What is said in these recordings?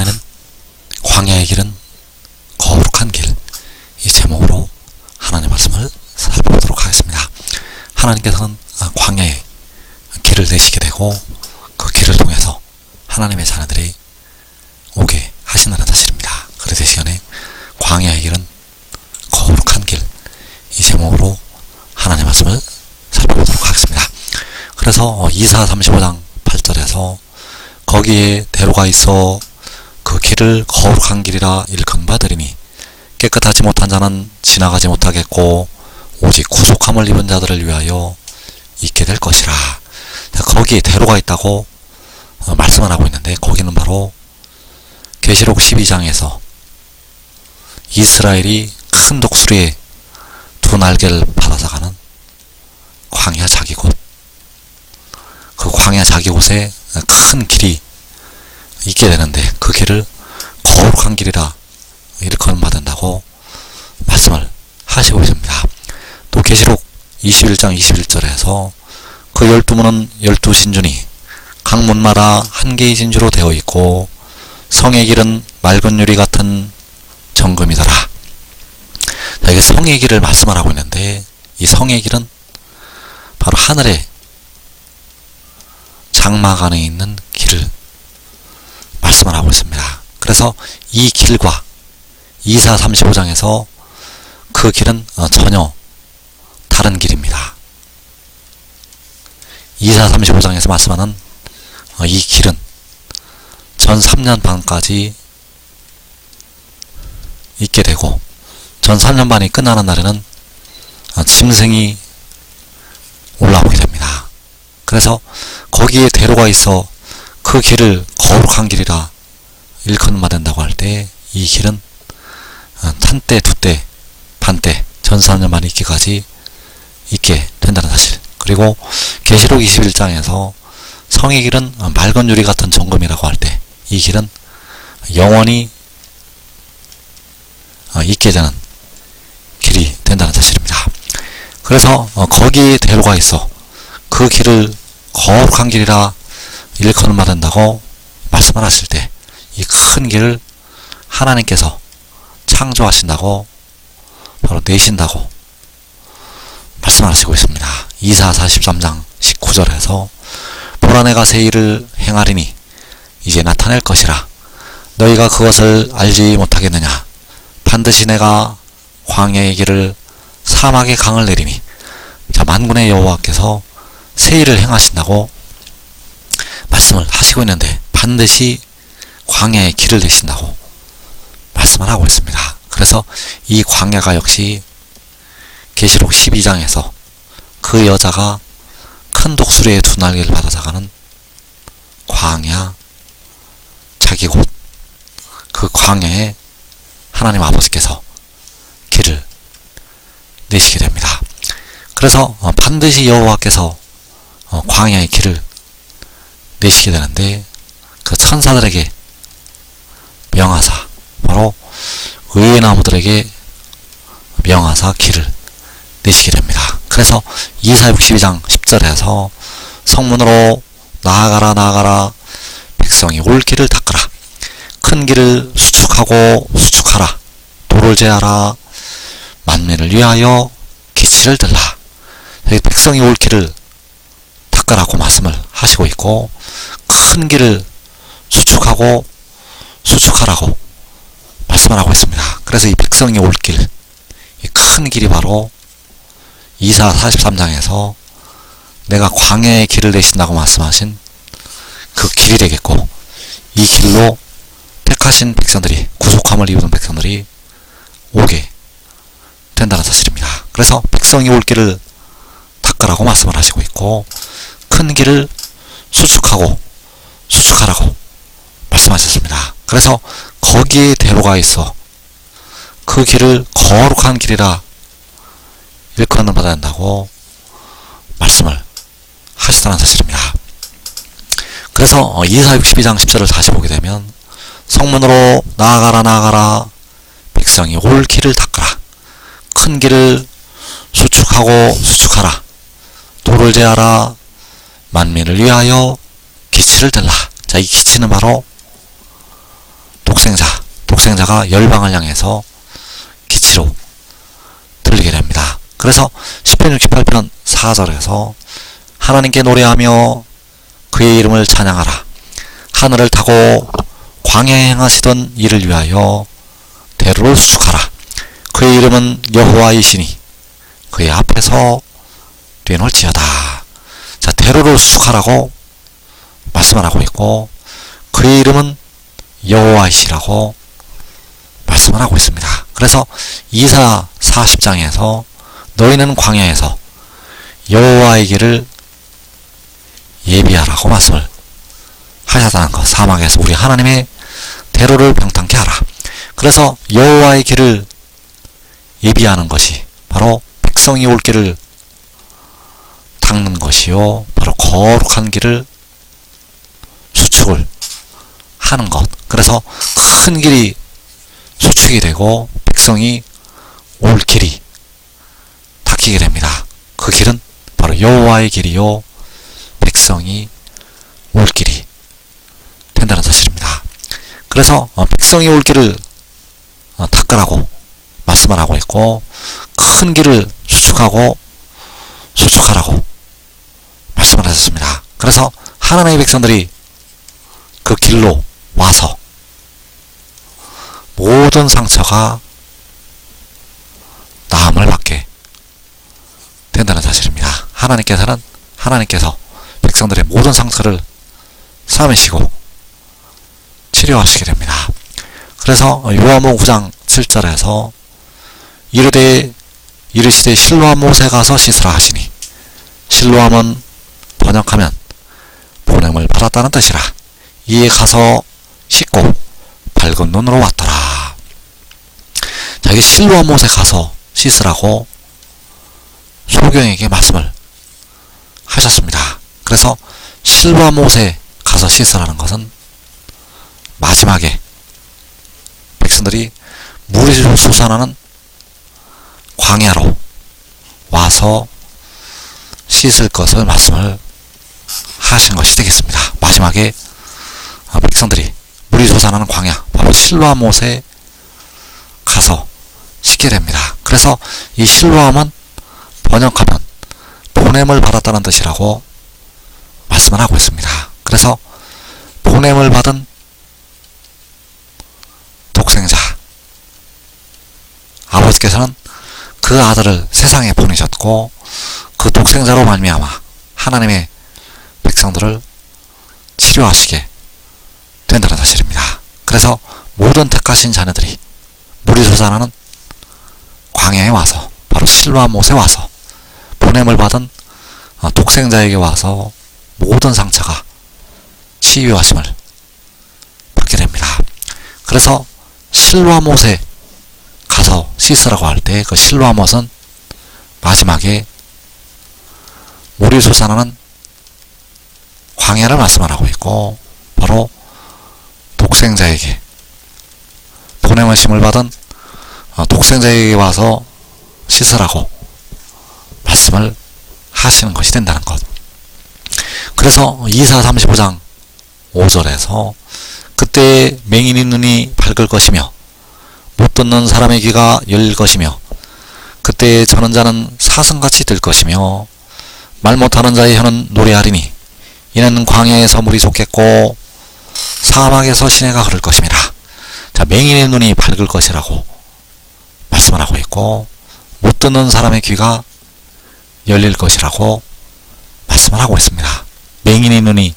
시간에는 광야의 길은 거룩한 길, 이 제목으로 하나님의 말씀을 살펴보도록 하겠습니다. 하나님께서는 광야의 길을 내시게 되고 그 길을 통해서 하나님의 자녀들이 오게 하신다는 사실입니다. 그래서 이 시간에 광야의 길은 거룩한 길, 이 제목으로 하나님의 말씀을 살펴보도록 하겠습니다. 그래서 이사 35장 8절에서 거기에 대로가 있어 그 길을 거룩한 길이라 일컫받으리니 깨끗하지 못한 자는 지나가지 못하겠고 오직 구속함을 입은 자들을 위하여 있게 될 것이라. 거기에 대로가 있다고 말씀을 하고 있는데, 거기는 바로 계시록 12장에서 이스라엘이 큰 독수리의 두 날개를 받아서 가는 광야 자기곳, 그 광야 자기곳에 큰 길이 있게 되는데 그 길을 거룩한 길이라 일컬음받는다고 말씀을 하시고 있습니다. 또 계시록 21장 21절에서 그 12문은 12진주니 각 문마다 한 개의 진주로 되어 있고 성의 길은 맑은 유리 같은 정금이더라. 여기 성의 길을 말씀을 하고 있는데, 이 성의 길은 바로 하늘의 장막 안에 있는 길을 말씀을 하고 있습니다. 그래서 이 길과 이사 35장에서 그 길은 전혀 다른 길입니다. 이사 35장에서 말씀하는 이 길은 전 3년 반까지 있게 되고, 전 3년 반이 끝나는 날에는 짐승이 올라오게 됩니다. 그래서 거기에 대로가 있어 그 길을 거룩한 길이라 일컬음받는다고 할 때 이 길은 한때, 두때, 반때, 전 3년 만에 있기까지 있게 된다는 사실. 그리고 계시록 21장에서 성의 길은 맑은 유리 같은 정금이라고 할 때 이 길은 영원히 있게 되는 길이 된다는 사실입니다. 그래서 거기에 대로가 있어 그 길을 거룩한 길이라 일컬음받는다고 말씀을 하실 때 이 큰 길을 하나님께서 창조하신다고, 바로 내신다고 말씀하시고 있습니다. 이사 43장 19절에서 보라 내가 새 일을 행하리니 이제 나타낼 것이라 너희가 그것을 알지 못하겠느냐. 반드시 내가 광야의 길을 사막의 강을 내리니. 자, 만군의 여호와께서 새 일을 행하신다고 말씀을 하시고 있는데 반드시 광야의 길을 내신다고 말씀을 하고 있습니다. 그래서 이 광야가 역시 계시록 12장에서 그 여자가 큰 독수리의 두 날개를 받아서 가는 광야 자기곳, 그 광야에 하나님 아버지께서 길을 내시게 됩니다. 그래서 반드시 여호와께서 광야의 길을 내시게 되는데, 그 천사들에게 명하사, 바로 의의 나무들에게 명하사 길을 내시게 됩니다. 그래서 이사 62장 10절에서 성문으로 나아가라 나아가라 백성이 올 길을 닦으라. 큰 길을 수축하고 수축하라. 도를 제하라. 만민을 위하여 기치를 들라. 여기 백성이 올 길을 닦으라고 말씀을 하시고 있고, 큰 길을 수축하고 수축하라고 말씀을 하고 있습니다. 그래서 이 백성이 올 길, 이 큰 길이 바로 이사 43장에서 내가 광야의 길을 내신다고 말씀하신 그 길이 되겠고, 이 길로 택하신 백성들이, 구속함을 입은 백성들이 오게 된다는 사실입니다. 그래서 백성이 올 길을 닦으라고 말씀을 하시고 있고, 큰 길을 수축하고 수축하라고 말씀하셨습니다. 그래서 거기에 대로가 있어 그 길을 거룩한 길이라 일컬음을 받아야 한다고 말씀을 하시다는 사실입니다. 그래서 이사 62장 10절을 다시 보게 되면 성문으로 나아가라 나아가라 백성이 올 길을 닦으라. 큰 길을 수축하고 수축하라. 도를 제하라. 만민을 위하여 기치를 들라. 자, 이 기치는 바로 독생자가 열방을 향해서 기치로 들리게 됩니다. 그래서 시편 68편 4절에서 하나님께 노래하며 그의 이름을 찬양하라. 하늘을 타고 광야에 행하시던 이를 위하여 대로를 수축하라. 그의 이름은 여호와이시니 그의 앞에서 뛰놀지어다. 자, 대로를 수축하라고 말씀을 하고 있고 그의 이름은 여호와이시라고 말씀을 하고 있습니다. 그래서 이사 40장에서 너희는 광야에서 여호와의 길을 예비하라고 말씀을 하셨다는 것. 사막에서 우리 하나님의 대로를 평탄케 하라. 그래서 여호와의 길을 예비하는 것이 바로 백성이 올 길을 닦는 것이요, 바로 거룩한 길을 수축을 하는 것. 그래서 큰 길이 수축이 되고 백성이 올 길이 닦이게 됩니다. 그 길은 바로 여호와의 길이요, 백성이 올 길이 된다는 사실입니다. 그래서 백성이 올 길을 닦으라고 말씀을 하고 있고 큰 길을 수축하라고 말씀을 하셨습니다. 그래서 하나님의 백성들이 그 길로 와서 모든 상처가 나음을 받게 된다는 사실입니다. 하나님께서 백성들의 모든 상처를 싸매시고 치료하시게 됩니다. 그래서 요한복음 9장 7절에서 이르시되 실로암 못에 가서 씻으라 하시니, 실로암은 번역하면 보냄을 받았다는 뜻이라. 이에 가서 씻고 밝은 눈으로 왔더라. 자, 이게 실로암 못에 가서 씻으라고 소경에게 말씀을 하셨습니다. 그래서 실로암 못에 가서 씻으라는 것은 마지막에 백성들이 물이 솟아나는 광야로 와서 씻을 것을 말씀을 하신 것이 되겠습니다. 마지막에 백성들이 물이 솟아나는 광야, 바로 실로암 못에 가서 씻게 됩니다. 그래서 이 실로암은 번역하면 보냄을 받았다는 뜻이라고 말씀을 하고 있습니다. 그래서 보냄을 받은 독생자, 아버지께서는 그 아들을 세상에 보내셨고 그 독생자로 말미암아 하나님의 백성들을 치료하시게 된다는 사실입니다. 그래서 모든 택하신 자녀들이 물이 솟아나는 광야에 와서, 바로 실로암 못에 와서 보냄을 받은 독생자에게 와서 모든 상처가 치유하심을 받게 됩니다. 그래서 실로암 못에 가서 씻으라고 할 때 그 실로암 못은 마지막에 물이 솟아나는 광야를 말씀하고 있고, 바로 독생자에게 보냄하심을 받은 독생자에게 와서 씻으라고 말씀을 하시는 것이 된다는 것. 그래서 이사 35장 5절에서 그때 맹인의 눈이 밝을 것이며 못 듣는 사람의 귀가 열릴 것이며 그때 자는 자는 사슴같이 될 것이며 말 못하는 자의 혀는 노래하리니 이는 광야에서 물이 솟겠고 사막에서 시내가 흐를 것임이라. 자, 맹인의 눈이 밝을 것이라고 말씀을 하고 있고 못 듣는 사람의 귀가 열릴 것이라고 말씀을 하고 있습니다. 맹인의 눈이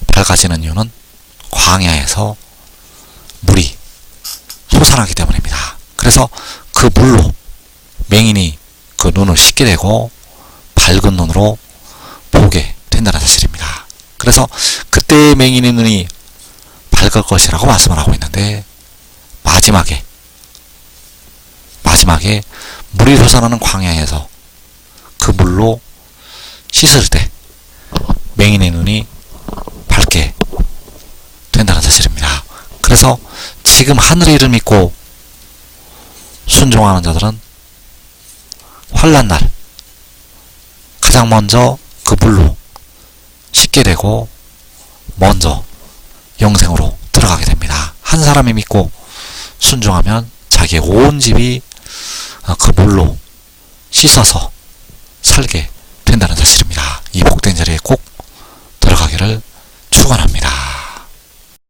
밝아지는 이유는 광야에서 물이 솟아나기 때문입니다. 그래서 그 물로 맹인이 그 눈을 씻게 되고 밝은 눈으로 보게 된다는 사실입니다. 그래서 그때의 맹인의 눈이 밝을 것이라고 말씀을 하고 있는데 마지막에 물이 솟아나는 광야에서 그 물로 씻을 때 맹인의 눈이 밝게 된다는 사실입니다. 그래서 지금 하늘의 일을 믿고 순종하는 자들은 환난날 가장 먼저 그 물로 씻게 되고 먼저 영생으로 들어가게 됩니다. 한 사람이 믿고 순종하면 자기의 온 집이 그 물로 씻어서 살게